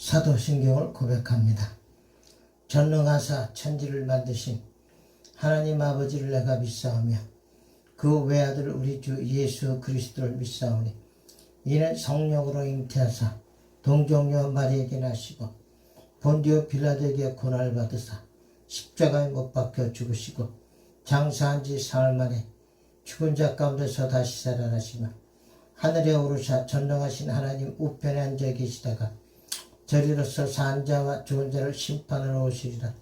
사도신경을 고백합니다. 전능하사 천지를 만드신 하나님 아버지를 내가 믿사오며 그 외아들 우리 주 예수 그리스도를 믿사오니 이는 성령으로 잉태하사 동정녀 마리에게 나시고 본디오 빌라도에게 고난을 받으사 십자가에 못 박혀 죽으시고 장사한 지 사흘 만에 죽은 자 가운데서 다시 살아나시며 하늘에 오르사 전능하신 하나님 우편에 앉아 계시다가 저리로서 산 자와 죽은 자를 심판하러 오시리라.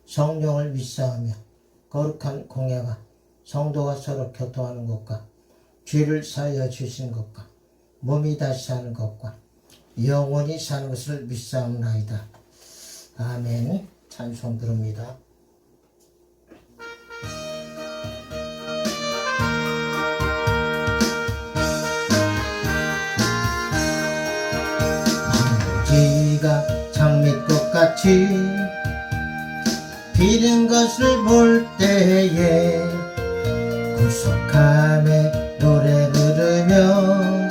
성령을 믿사오며 거룩한 공예와 성도가 서로 교통하는 것과 죄를 사하여 주시는 것과 몸이 다시 사는 것과 영원히 사는 것을 믿사옵나이다. 아멘. 찬송 부릅니다. 지가 장미꽃같이 피는 것을 볼 때에 구속함에 노래 부르며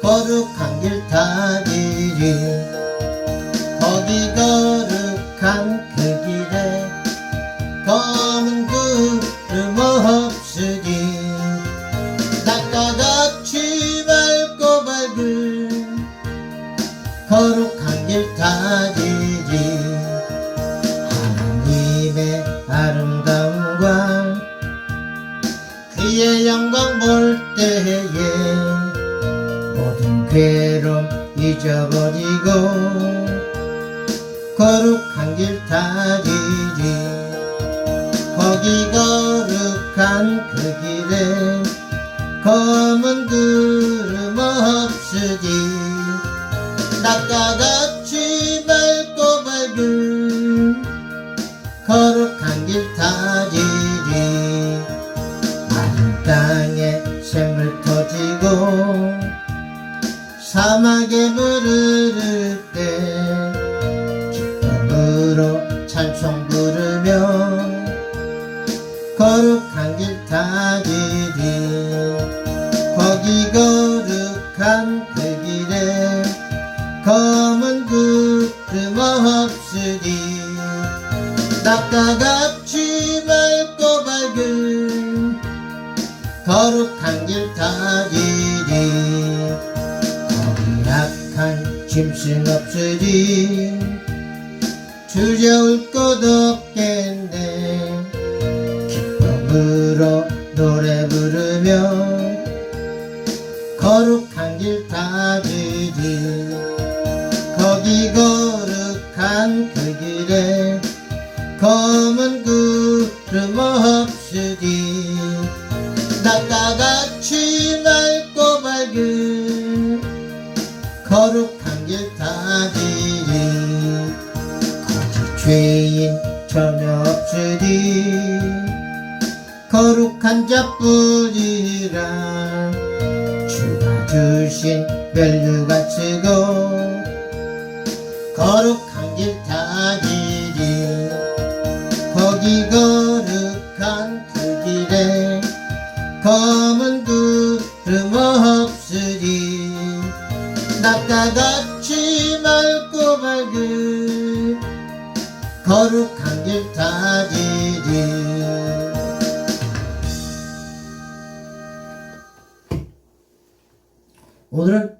거룩한 길 다니리. 거기 거룩한 그 길에 검은 구름 없으니 낮과 같이 맑고 밝은 거룩한 길 다니리. 하나님의 아름다움과 그의 영광 볼 때에 모든 괴로움 잊어버리고 거룩한 길 다니리. 거기 거룩한 그 길에 검은 구름 없으니 낮과 같이 맑고 밝은 거룩한 길 다니리. 마른 땅에 샘물 터지고 사막에 물을 흐를 때 기쁨으로 찬송 부르며 거룩한 길 다니리. 거기 거룩한 그 길에 검은 구름 없으니 낮과 같이 맑고 밝은 거룩한 길 다니리. 거기 약한 짐승 없으니 두려울 것 없겠네. 기쁨으로 노래 부르며 거룩한 길 다니리. 거기 거룩한 그 길에 검은 구름 없으니 낮과 같이 맑고 밝은 거룩한 길 다니리. 거기 죄인 전혀 없으니 거룩한 자뿐이라. 주가 주신 멸류관 쓰고 거룩한 길 다니리. 거기 거룩한 그 길에 검은 구름 없으니 낮과 같이 맑고 밝은 거룩한 길 다니리. 오늘은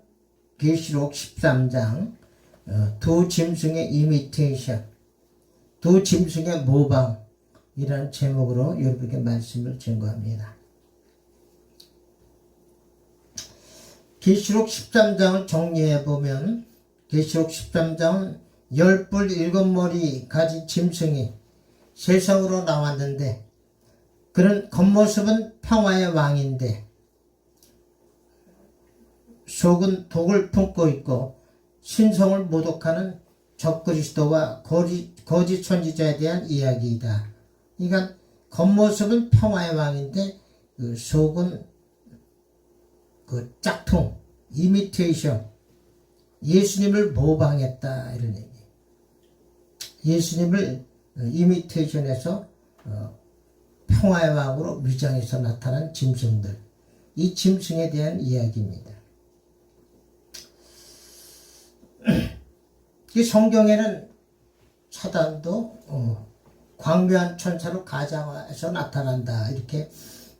계시록 13장 두 짐승의 이미테이션, 두 짐승의 모방이라는 제목으로 여러분께 말씀을 증거합니다. 계시록 13장을 정리해보면 계시록 13장은 10뿔 7머리 가진 짐승이 세상으로 나왔는데 그런 겉모습은 평화의 왕인데 속은 독을 품고 있고 신성을 모독하는 적그리스도와 거짓 선지자에 대한 이야기이다. 그러니까 겉모습은 평화의 왕인데 그 속은 그 짝퉁, 이미테이션, 예수님을 모방했다 이런 얘기. 예수님을 이미테이션해서 평화의 왕으로 위장해서 나타난 짐승들, 이 짐승에 대한 이야기입니다. 이 성경에는 사단도 광명한 천사로 가장해서 나타난다 이렇게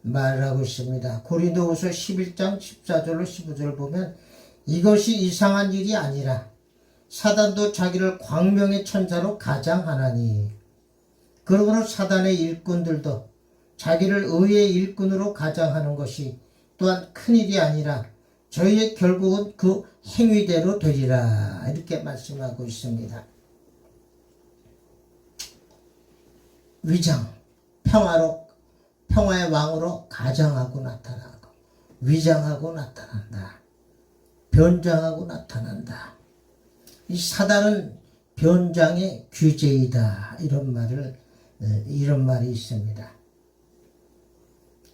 말을 하고 있습니다. 고린도후서 11장 14절로 15절 보면 이것이 이상한 일이 아니라 사단도 자기를 광명의 천사로 가장하나니 그러므로 사단의 일꾼들도 자기를 의의 일꾼으로 가장하는 것이 또한 큰일이 아니라 저희의 결국은 그 행위대로 되리라 이렇게 말씀하고 있습니다. 위장, 평화의 왕으로 가장하고 나타나고 위장하고 나타난다. 변장하고 나타난다. 이 사단은 변장의 귀재이다 이런 말이 있습니다.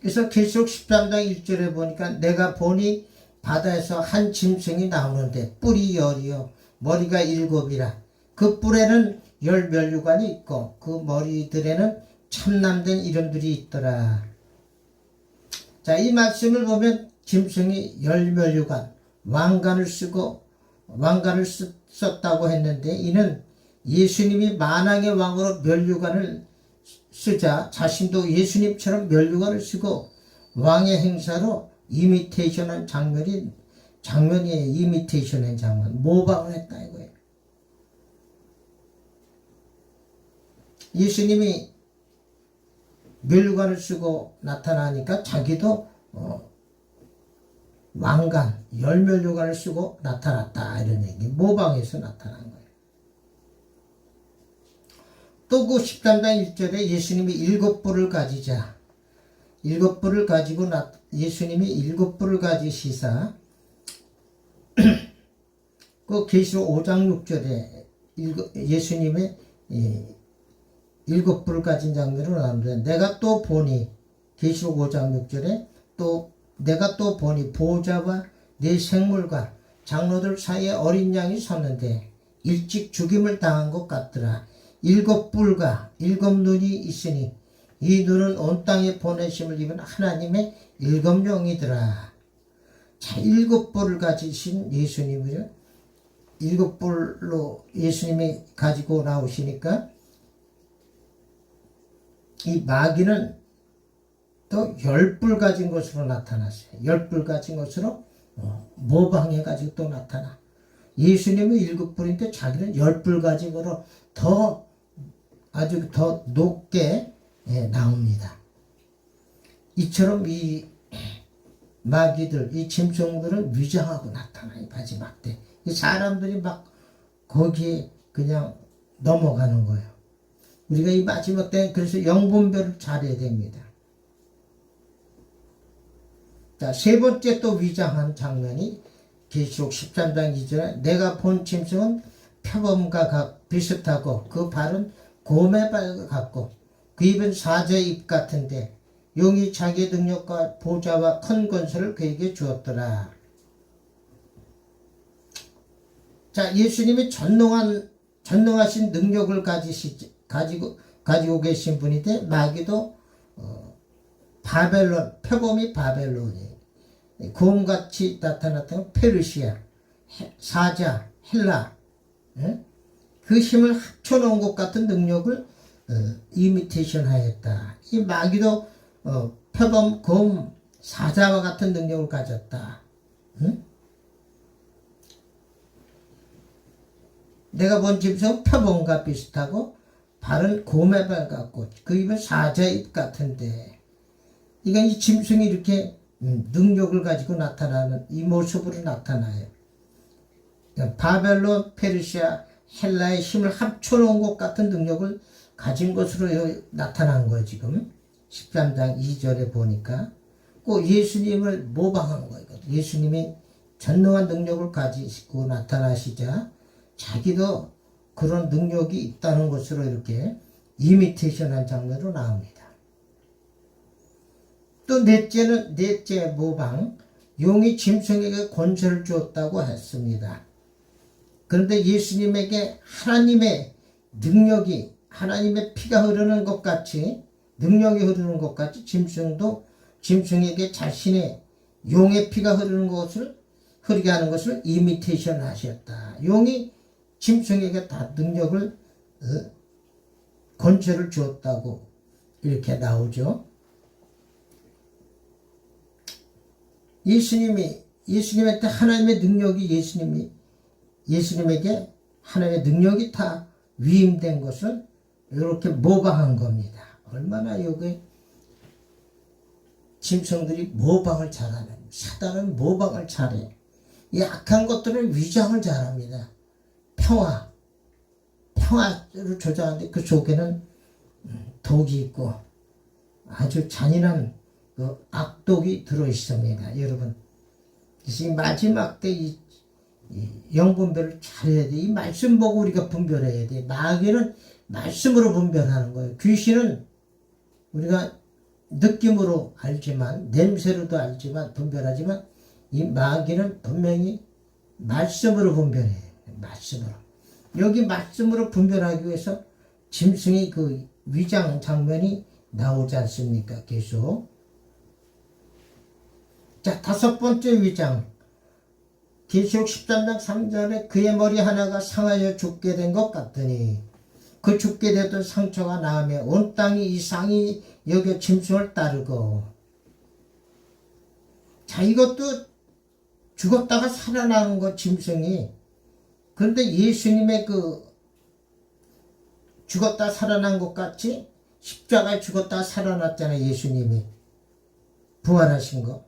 그래서 계시록 13장 1절에 보니까 내가 보니 바다에서 한 짐승이 나오는데 뿔이 열이요 머리가 7이라 그 뿔에는 10면류관이 있고 그 머리들에는 참남된 이름들이 있더라. 자, 이 말씀을 보면 짐승이 10면류관 왕관을 썼다고 했는데 이는 예수님이 만왕의 왕으로 면류관을 쓰자 자신도 예수님처럼 면류관을 쓰고 왕의 행사로 이미테이션한 장면이에요. 이미테이션한 장면. 모방을 했다 이거예요. 예수님이 면류관을 쓰고 나타나니까 자기도 왕관, 10면류관을 쓰고 나타났다 이런 얘기. 모방해서 나타난 거예요. 또 그 13장 1절에 예수님이 7뿔을 가지자 7뿔을 가지고 예수님이 7뿔을 가지시사 그 계시록 5장 6절에 예수님의 7뿔을 가진 장면으로 나오는데 내가 또 보니 계시록 5장 6절에 또 내가 또 보니 보호자와 네 생물과 장로들 사이에 어린 양이 섰는데 일찍 죽임을 당한 것 같더라. 7뿔과 7눈이 있으니 이 눈은 온 땅에 보내심을 입은 하나님의 7영이더라. 자, 7뿔을 가지신 예수님을요. 7뿔로 예수님이 가지고 나오시니까 이 마귀는 또 10뿔 가진 것으로 나타났어요. 10뿔 가진 것으로 모방해 가지고 또 나타나. 예수님이 7뿔인데 자기는 10뿔 가진 거로 아주 더 높게 나옵니다. 이처럼 이 마귀들, 이 짐승들은 위장하고 나타나요. 마지막 때. 이 사람들이 막 거기에 그냥 넘어가는 거예요. 우리가 이 마지막 때 그래서 영분별을 잘해야 됩니다. 자, 세 번째 또 위장한 장면이 계시록 13장 2절에 내가 본 짐승은 표범과 비슷하고 그 발은 곰의 발 같고 그 입은 사자의 입 같은데 용이 자기의 능력과 보좌와 큰 권세를 그에게 주었더라. 자, 예수님이 전능하신 능력을 가지고 계신 분인데 마귀도 바벨론, 표범이 바벨론이에요. 곰같이 나타났던 페르시아, 사자, 헬라, 그 힘을 합쳐놓은 것 같은 능력을 이미테이션 하였다. 이 마귀도 표범, 곰, 사자와 같은 능력을 가졌다. 내가 본 짐승은 표범과 비슷하고 발은 곰의 발 같고 그 입은 사자의 입 같은데 이건 이 짐승이 이렇게 능력을 가지고 나타나는 이 모습으로 나타나요. 바벨론, 페르시아, 헬라의 힘을 합쳐놓은 것 같은 능력을 가진 것으로 나타난 거예요. 지금 13장 2절에 보니까 꼭 예수님을 모방한 거예요. 예수님이 전능한 능력을 가지고 나타나시자 자기도 그런 능력이 있다는 것으로 이렇게 이미테이션한 장면으로 나옵니다. 또 넷째 모방, 용이 짐승에게 권세를 주었다고 했습니다. 그런데 예수님에게 하나님의 능력이, 하나님의 피가 흐르는 것 같이, 능력이 흐르는 것 같이 짐승도 짐승에게 자신의 용의 피가 흐르는 것을, 흐르게 하는 것을 이미테이션 하셨다. 용이 짐승에게 다 능력을 권세를 주었다고 이렇게 나오죠. 예수님한테 하나님의 능력이 예수님에게 하나님의 능력이 다 위임된 것을 이렇게 모방한 겁니다. 얼마나 여기 짐승들이 모방을 잘하는, 사단은 모방을 잘해요. 약한 것들은 위장을 잘합니다. 평화를 조장하는데 그 속에는 독이 있고 아주 잔인한 그 악독이 들어있습니다. 여러분, 그래서 이 마지막 때 이 영분별을 잘해야 돼. 이 말씀 보고 우리가 분별해야 돼. 마귀는 말씀으로 분별하는 거예요. 귀신은 우리가 느낌으로 알지만, 냄새로도 알지만, 분별하지만, 이 마귀는 분명히 말씀으로 분별해요. 말씀으로. 여기 말씀으로 분별하기 위해서 짐승의 그 위장 장면이 나오지 않습니까? 계속. 자, 5번째 위장. 계시록 13장 3절에 그의 머리 하나가 상하여 죽게 된 것 같더니 그 죽게 되던 상처가 나으며 온 땅이 이상히 여겨 짐승을 따르고. 자, 이것도 죽었다가 살아나는 것, 짐승이. 그런데 예수님의 그 죽었다 살아난 것 같이 십자가에 죽었다가 살아났잖아요. 예수님이 부활하신 거.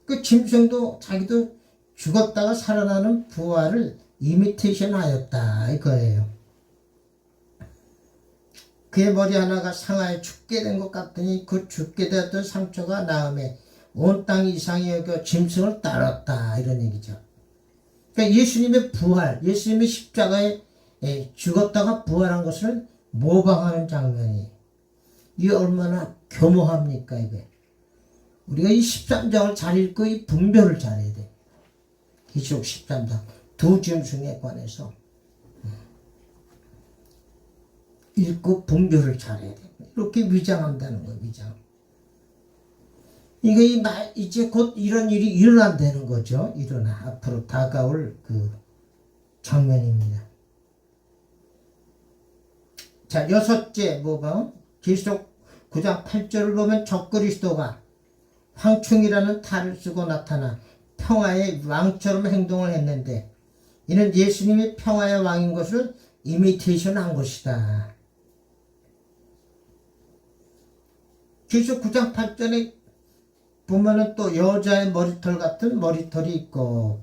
그 짐승도 자기도 죽었다가 살아나는 부활을 이미테이션 하였다 이거예요. 그의 머리 하나가 상하여 죽게 된 것 같더니 그 죽게 되었던 상처가 나음에 온 땅이 이상히 여겨 짐승을 따랐다 이런 얘기죠. 그러니까 예수님의 부활, 예수님의 십자가에 죽었다가 부활한 것을 모방하는 장면이, 이게 얼마나 교묘합니까 이게. 우리가 이 13장을 잘 읽고 이 분별을 잘해야 돼. 계시록 13장 두 짐승에 관해서 읽고 분별을 잘해야 돼. 이렇게 위장한다는 거예요. 위장. 이게 이제 곧 이런 일이 일어난다는 거죠. 앞으로 다가올 그 장면입니다. 자, 6째 모방. 계시록 9장 8절을 보면 적그리스도가 황충이라는 탈을 쓰고 나타나 평화의 왕처럼 행동을 했는데 이는 예수님이 평화의 왕인 것을 이미테이션 한 것이다. 계시록 9장 8절에 보면은 또 여자의 머리털 같은 머리털이 있고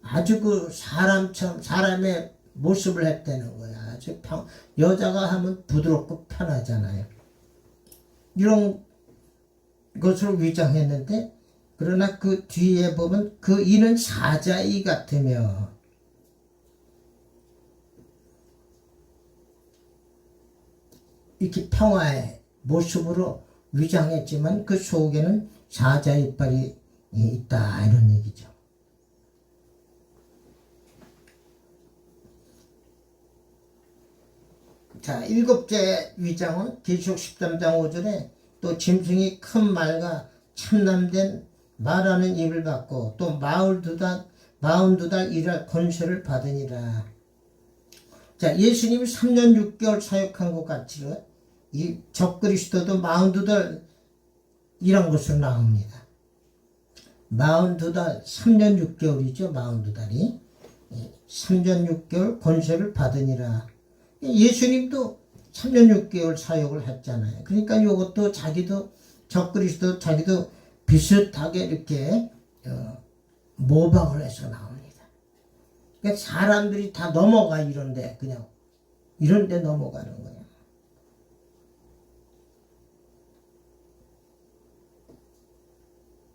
아주 그 사람처럼 사람의 모습을 했다는 거야. 아주 여자가 하면 부드럽고 편하잖아요. 이런 것으로 위장했는데 그러나 그 뒤에 보면 그 이는 사자의 같으며 이렇게 평화의 모습으로 위장했지만 그 속에는 사자 이빨이 있다 이런 얘기죠. 자, 7째 위장은 계시록 13장 5절에 또 짐승이 큰 말과 참남된 말하는 입을 받고 또 42달 일할 권세를 받으니라. 자, 예수님이 3년 6개월 사역한 것 같이 이 적그리스도도 42달 일한 것으로 나옵니다. 42달, 3년 6개월이죠. 42달이. 3년 6개월 권세를 받으니라. 예수님도 3년 6개월 사역을 했잖아요. 그러니까 이것도 자기도 적그리스도 자기도 비슷하게 이렇게 모방을 해서 나옵니다. 그러니까 사람들이 다 넘어가 이런데 그냥 이런데 넘어가는 거예요.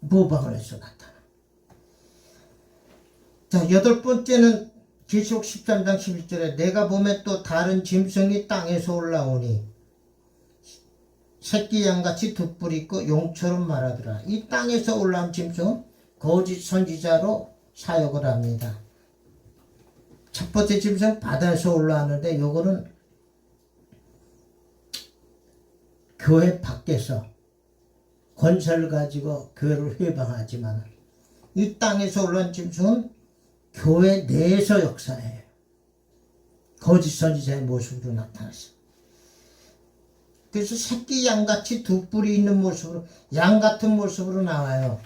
모방을 해서 나타나. 자, 8번째는 계시록 13장 11절에 내가 보매 또 다른 짐승이 땅에서 올라오니 새끼 양같이 두 뿔 있고 용처럼 말하더라. 이 땅에서 올라온 짐승은 거짓 선지자로 사역을 합니다. 첫 번째 짐승은 바다에서 올라왔는데 요거는 교회 밖에서 권세를 가지고 교회를 회방하지만 이 땅에서 올라온 짐승은 교회 내에서 역사해요. 거짓 선지자의 모습으로 나타났어요. 그래서 새끼 양같이 두 뿔이 있는 모습으로, 양 같은 모습으로 나와요.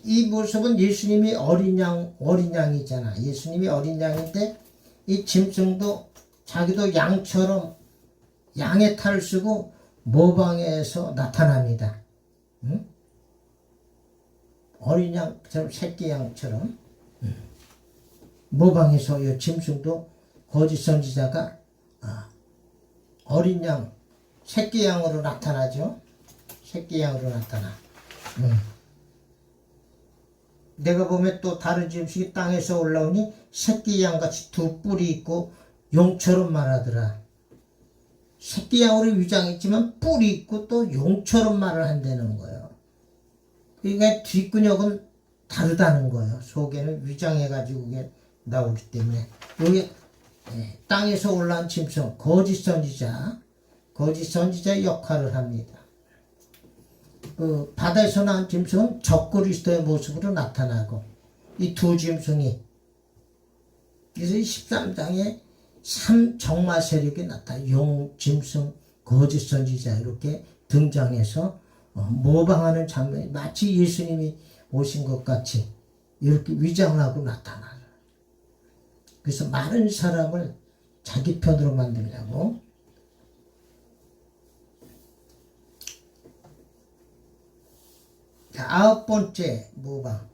이 모습은 예수님이 어린 양이잖아. 예수님이 어린 양인데 이 짐승도 자기도 양처럼 양의 탈을 쓰고 모방해서 나타납니다. 응? 어린 양처럼, 새끼 양처럼 모방해서 이 짐승도 거짓 선지자가 어린 양, 새끼 양으로 나타나죠. 새끼 양으로 나타나. 내가 보면 또 다른 짐승이 땅에서 올라오니 새끼 양같이 두 뿔이 있고 용처럼 말하더라. 새끼 양으로 위장했지만 뿔이 있고 또 용처럼 말을 한다는 거예요. 그러니까 뒷근육은 다르다는 거예요. 속에는 위장해가지고 그게 나오기 때문에. 여기 땅에서 올라온 짐승, 거짓 선지자의 역할을 합니다. 그 바다에서 나온 짐승은 적그리스도의 모습으로 나타나고, 이 두 짐승이, 그래서 13장에 3정마 세력이 나타나, 용, 짐승, 거짓 선지자 이렇게 등장해서 모방하는 장면이 마치 예수님이 오신 것 같이 이렇게 위장하고 나타나요. 그래서 많은 사람을 자기 편으로 만들려고. 자, 9번째 모방.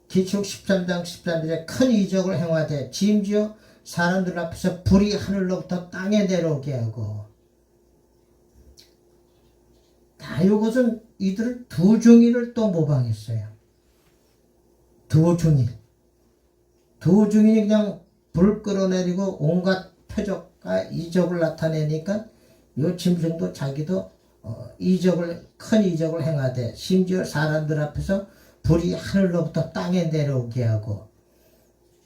기록 13장 13절에 큰 이적을 행하되 심지어 사람들 앞에서 불이 하늘로부터 땅에 내려오게 하고. 다 이것은 이들 두 중인을 또 모방했어요. 두 중인. 두 중인이 그냥 불 끌어내리고 온갖 표적과 이적을 나타내니까 이 짐승도 자기도 큰 이적을 행하되 심지어 사람들 앞에서 불이 하늘로부터 땅에 내려오게 하고.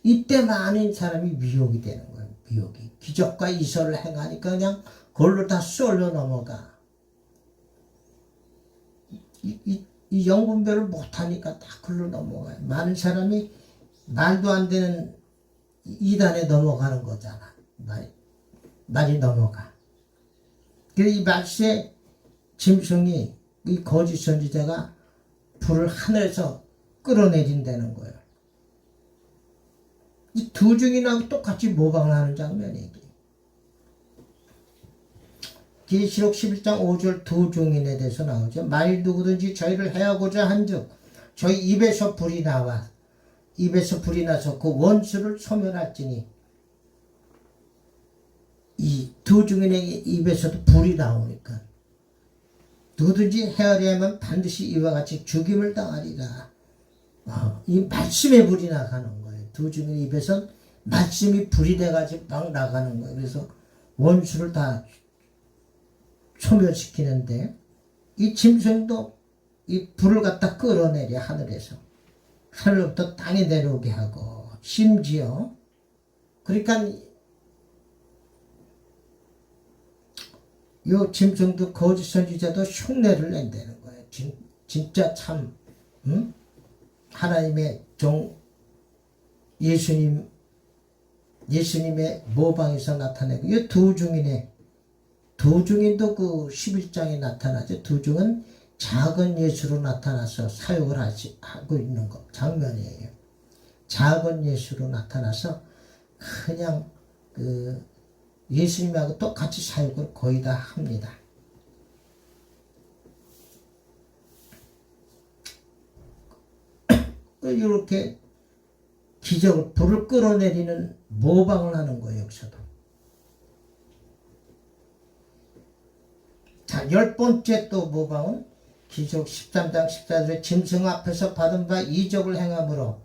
이때 많은 사람이 미혹이 되는 거예요. 미혹이. 기적과 이설을 행하니까 그냥 그걸로 다 쏠려 넘어가. 이 영분별을 못하니까 다 그걸로 넘어가요. 많은 사람이 말도 안 되는 이단에 넘어가는 거잖아. 말이 넘어가. 그래서 이 말세 짐승이, 이 거짓 선지자가 불을 하늘에서 끌어내린다는 거예요. 이 두 중이나 똑같이 모방을 하는 장면이기. 계시록 11장 5절 두 중인에 대해서 나오죠. 만일 누구든지 저희를 해하고자 한즉 저희 입에서 불이 나서 그 원수를 소멸할지니. 이 두 중인의 입에서도 불이 나오니까 누구든지 헤아리면 반드시 이와 같이 죽임을 당하리라. 이 말씀의 불이 나가는 거예요. 두 중인 입에선 말씀이 불이 돼가지고 막 나가는 거예요. 그래서 원수를 다 소멸시키는데, 이 짐승도 이 불을 갖다 끌어내려 하늘에서. 하늘로부터 땅에 내려오게 하고, 심지어 그러니까 이 짐승도 거짓 선지자도 흉내를 낸다는 거예요. 진짜 참 하나님의 종 예수님의 모방에서 나타내고, 이 두 중인도 그 11장에 나타나죠. 두 중은 작은 예수로 나타나서 사역을 하고 있는 거 장면이에요. 작은 예수로 나타나서 그냥 그 예수님하고 똑같이 사역을 거의 다 합니다. 이렇게 기적을, 불을 끌어내리는 모방을 하는 거예요. 여기서도. 자, 10번째 또 모방은 기록 13장 14절에 짐승 앞에서 받은 바 이적을 행함으로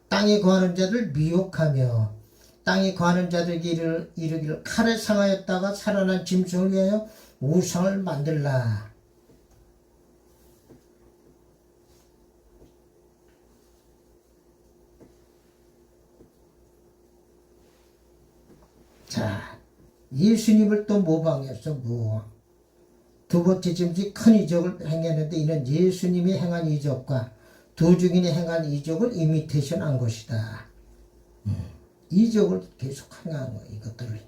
땅에 거하는 자들 미혹하며 땅에 거하는 자들에게 이르기를 칼에 상하였다가 살아난 짐승을 위하여 우상을 만들라. 자, 예수님을 또 모방해서 두 번째 짐승이 큰 이적을 행했는데 이는 예수님이 행한 이적과 두 증인이 행한 이적을 이미테이션 한 것이다. 이적을 계속 행한 거예요. 이것들을.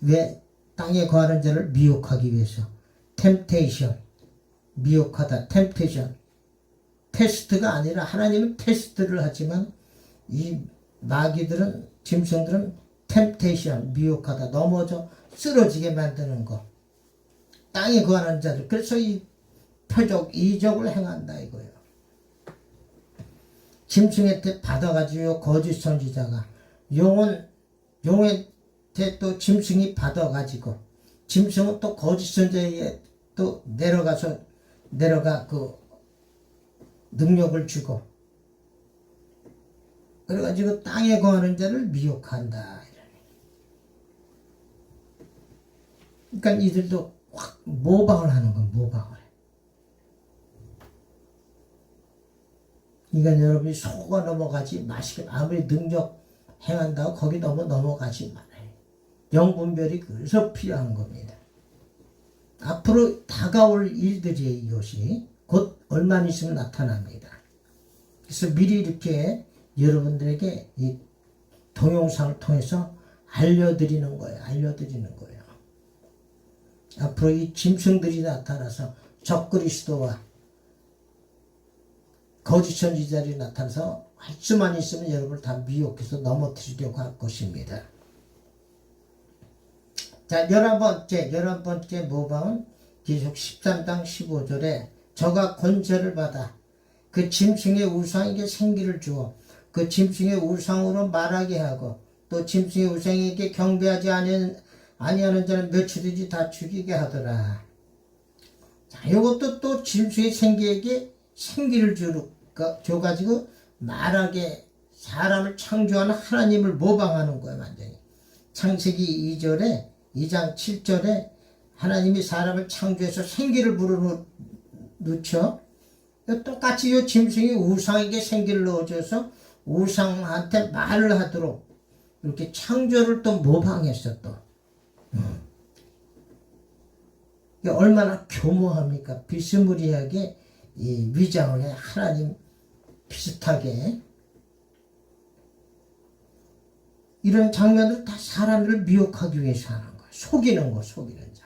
왜? 땅에 거하는 자를 미혹하기 위해서. 템테이션. 미혹하다. 템테이션. 테스트가 아니라 하나님은 테스트를 하지만 이 마귀들은 짐승들은 템테이션. 미혹하다. 넘어져 쓰러지게 만드는 거. 땅에 거하는 자들. 그래서 이 표적 이적을 행한다 이거예요. 짐승한테 받아가지고 거짓 선지자가 용한테 또 짐승이 받아가지고 짐승은 또 거짓 선지자에게 또 내려가 그 능력을 주고 그래가지고 땅에 거하는 자를 미혹한다. 그러니까 이들도 확 모방을 하는 건 모방을. 그러니까 여러분이 속아 넘어가지 마시고 아무리 능력 행한다고 거기 넘어가지 말아요. 영분별이 그래서 필요한 겁니다. 앞으로 다가올 일들이 이것이 곧 얼마 있으면 나타납니다. 그래서 미리 이렇게 여러분들에게 이 동영상을 통해서 알려드리는 거예요. 알려드리는 거예요. 앞으로 이 짐승들이 나타나서 적그리스도와 거짓 선지자들이 나타나서 할 수만 있으면 여러분을 다 미혹해서 넘어뜨리려고 할 것입니다. 자, 11번째 모방은 계속 13장 15절에 저가 권세를 받아 그 짐승의 우상에게 생기를 주어 그 짐승의 우상으로 말하게 하고 또 짐승의 우상에게 경배하지 아니하는 자는 며칠이지 다 죽이게 하더라. 자, 이것도 또 짐승의 생기에게 생기를 줘가지고 말하게 사람을 창조하는 하나님을 모방하는 거예요. 완전히. 창세기 2장 7절에 하나님이 사람을 창조해서 생기를 불어넣죠. 똑같이 이 짐승이 우상에게 생기를 넣어줘서 우상한테 말을 하도록 이렇게 창조를 또 모방했어 또. 얼마나 교모합니까? 비스무리하게 이 위장을 해. 하나님 비슷하게. 이런 장면을 다 사람들을 미혹하기 위해서 하는 거야. 속이는 자.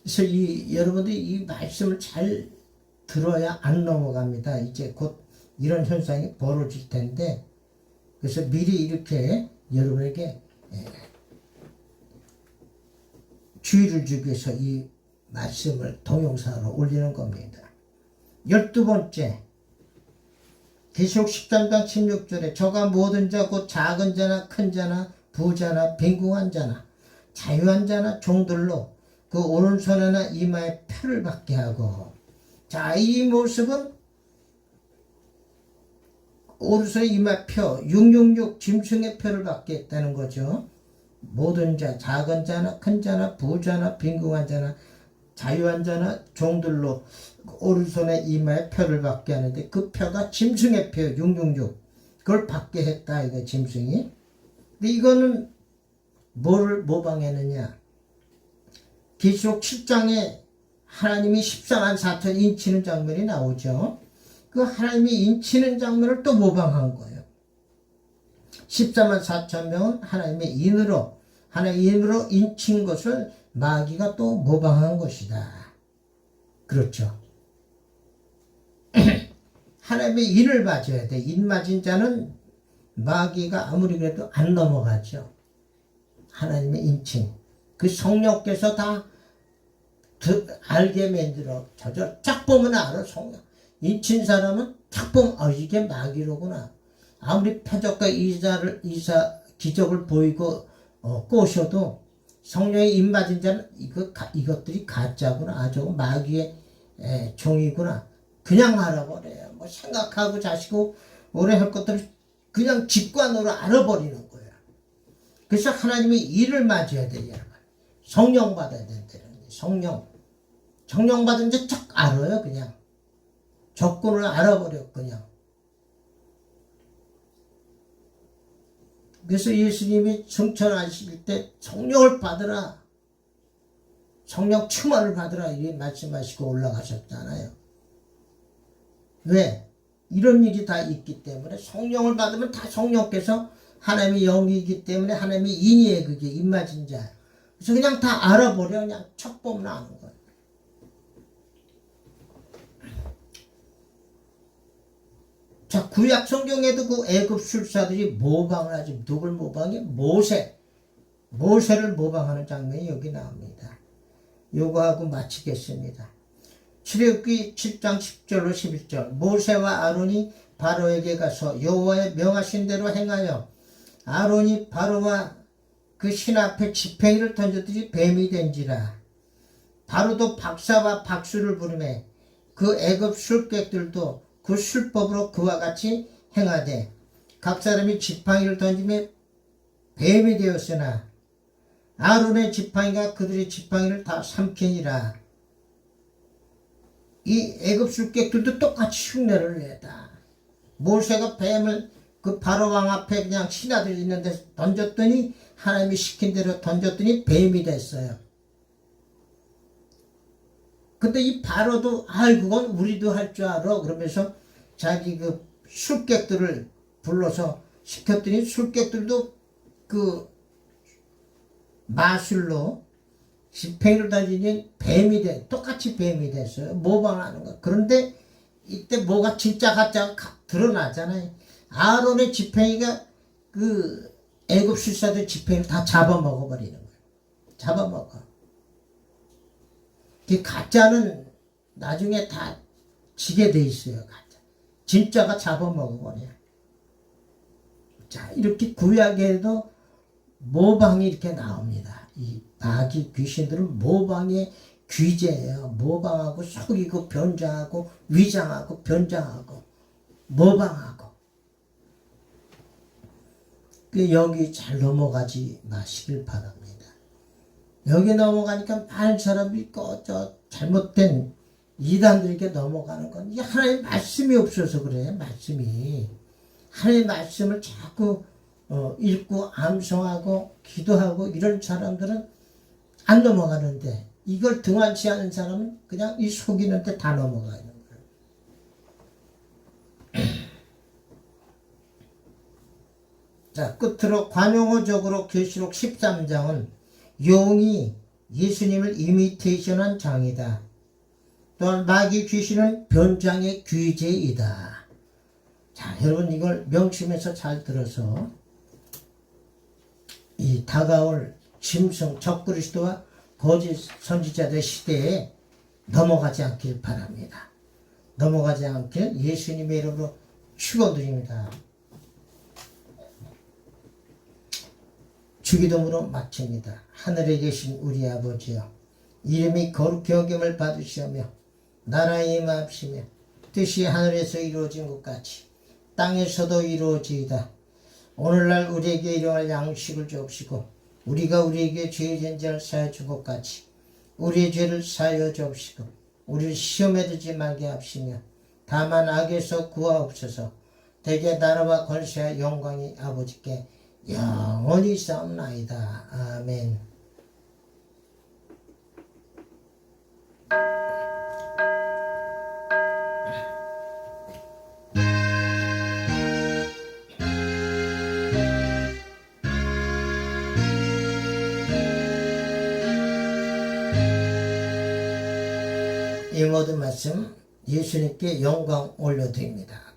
그래서 여러분들이 이 말씀을 잘 들어야 안 넘어갑니다. 이제 곧 이런 현상이 벌어질 텐데, 그래서 미리 이렇게 여러분에게 주의를 주기 위해서 이 말씀을 동영상으로 올리는 겁니다. 12번째, 계시록 13장 16절에 저가 모든 자 곧 작은 자나 큰 자나 부자나 빈궁한 자나 자유한 자나 종들로 그 오른손이나 이마에 표를 받게 하고, 자, 이 모습은 오른손에 이마 표 666 짐승의 표를 받게 했다는 거죠. 모든 자, 작은 자나 큰 자나 부자나 빈궁한 자나 자유한 자나 종들로 오른손에 이마에 표를 받게 하는데 그 표가 짐승의 표 666 그걸 받게 했다 이거 짐승이. 근데 이거는 뭐를 모방했느냐? 계시록 7장에 하나님이 14만 4천 인치는 장면이 나오죠. 그 하나님이 인치는 장면을 또 모방한 거예요. 14만 4천 명은 하나님의 인으로 인친 것을 마귀가 또 모방한 것이다. 그렇죠. 하나님의 인을 맞아야 돼. 인 맞은 자는 마귀가 아무리 그래도 안 넘어가죠. 하나님의 인친. 그 성령께서 다 알게 만들어. 쫙 보면 알아, 성령. 인친 사람은 탁 보면, 이게 마귀로구나. 아무리 표적과 기적을 보이고, 꼬셔도 성령의 입 맞은 자는 이것들이 가짜구나. 저거 마귀의 종이구나. 그냥 알아버려요. 뭐 생각하고 자시고 오래 할 것들을 그냥 직관으로 알아버리는 거예요. 그래서 하나님이 이를 맞아야 돼요, 여러분. 성령 받아야 된다는 거예요. 성령 받은 자 쫙 알아요, 그냥. 적군을 알아버려, 그냥. 그래서 예수님이 승천하실 때 성령을 받으라. 성령 충만을 받으라 이렇게 말씀하시고 올라가셨잖아요. 왜? 이런 일이 다 있기 때문에 성령을 받으면 다 성령께서 하나님의 영이기 때문에 하나님의 인의의 그게 임하신 자. 그래서 그냥 다 알아버려. 그냥 척 보면 아는 거예요. 자, 구약 성경에도 그 애굽 술사들이 모방을 하지. 누굴 모방해? 모세를 모방하는 장면이 여기 나옵니다. 요거하고 마치겠습니다. 출애굽기 7장 10절로 11절. 모세와 아론이 바로에게 가서 여호와의 명하신 대로 행하여 아론이 바로와 그 신 앞에 지팡이를 던졌더니 뱀이 된지라. 바로도 박사와 박수를 부르매 그 애굽 술객들도 그 술법으로 그와 같이 행하되 각 사람이 지팡이를 던지며 뱀이 되었으나 아론의 지팡이가 그들의 지팡이를 다 삼키니라. 이 애굽 술객들도 똑같이 흉내를 내다. 모세가 뱀을 그 바로 왕 앞에 그냥 신하들 있는데 던졌더니 하나님이 시킨 대로 던졌더니 뱀이 됐어요. 근데 이 바로도 그건 우리도 할 줄 알아 그러면서 자기 그 술객들을 불러서 시켰더니 술객들도 그 마술로 지팡이를 던지니 똑같이 뱀이 됐어요. 모방하는 거. 그런데 이때 뭐가 진짜 가짜가 드러나잖아요. 아론의 지팡이가 그 애굽 술사들 지팡이를 다 잡아먹어 버리는 거예요. 잡아먹어. 그 가짜는 나중에 다 지게 돼 있어요. 가짜. 진짜가 잡아먹어 버려요. 자, 이렇게 구약에도 모방이 이렇게 나옵니다. 이 마귀 귀신들은 모방의 귀재예요. 모방하고 속이고 변장하고 위장하고 변장하고 모방하고. 여기 잘 넘어가지 마시길 바랍니다. 여기 넘어가니까 많은 사람이 저 잘못된 이단들에게 넘어가는 건 이게 하나님의 말씀이 없어서 그래. 말씀이. 하나님의 말씀을 자꾸 읽고 암송하고 기도하고 이런 사람들은 안 넘어가는데 이걸 등한시 하는 사람은 그냥 이 속이는데 다 넘어가는 거예요. 자, 끝으로 관용어적으로 계시록 13장은 용이 예수님을 이미테이션한 장이다. 또한 마귀 귀신은 변장의 귀재이다. 자, 여러분 이걸 명심해서 잘 들어서 이 다가올 짐승 적그리스도와 거짓 선지자들 시대에 넘어가지 않길 바랍니다. 넘어가지 않길 예수님의 이름으로 축원드립니다. 주기도문으로 마칩니다. 하늘에 계신 우리 아버지여, 이름이 거룩히 여김을 받으시오며 나라의 임하옵시며 뜻이 하늘에서 이루어진 것 같이 땅에서도 이루어지이다. 오늘날 우리에게 일용할 양식을 주옵시고 우리가 우리에게 죄진 자를 사하여 준 것 같이 우리의 죄를 사하여 주옵시고 우리를 시험에 들지 말게 하시며 다만 악에서 구하옵소서. 대개 나라와 권세와 영광이 아버지께 영원히 싸움나이다. 아멘. 이 모든 말씀 예수님께 영광 올려드립니다.